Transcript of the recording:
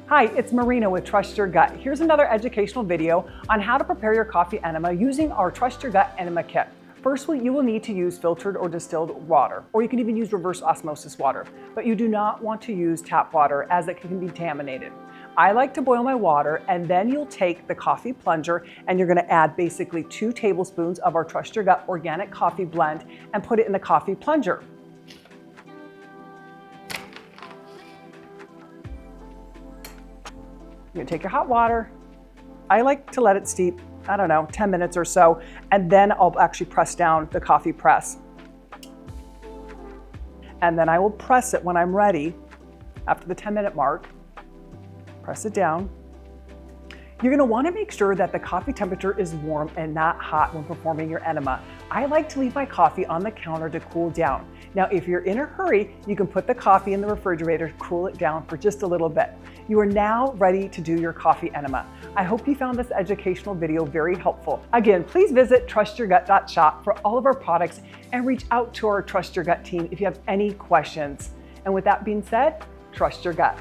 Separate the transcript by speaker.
Speaker 1: Hi, it's Marina with Trust Your Gut. Here's another educational video on how to prepare your coffee enema using our Trust Your Gut enema kit. Firstly, you will need to use filtered or distilled water, or you can even use reverse osmosis water, but you do not want to use tap water as it can be contaminated. I like to boil my water, and then you'll take the coffee plunger and you're gonna add basically 2 tablespoons of our Trust Your Gut organic coffee blend and put it in the coffee plunger. You're gonna take your hot water. I like to let it steep, 10 minutes or so, and then I'll actually press down the coffee press. And then I will press it when I'm ready, after the 10-minute mark. Press it down. You're gonna wanna make sure that the coffee temperature is warm and not hot when performing your enema. I like to leave my coffee on the counter to cool down. Now, if you're in a hurry, you can put the coffee in the refrigerator to cool it down for just a little bit. You are now ready to do your coffee enema. I hope you found this educational video very helpful. Again, please visit trustyourgut.shop for all of our products and reach out to our Trust Your Gut team if you have any questions. And with that being said, trust your gut.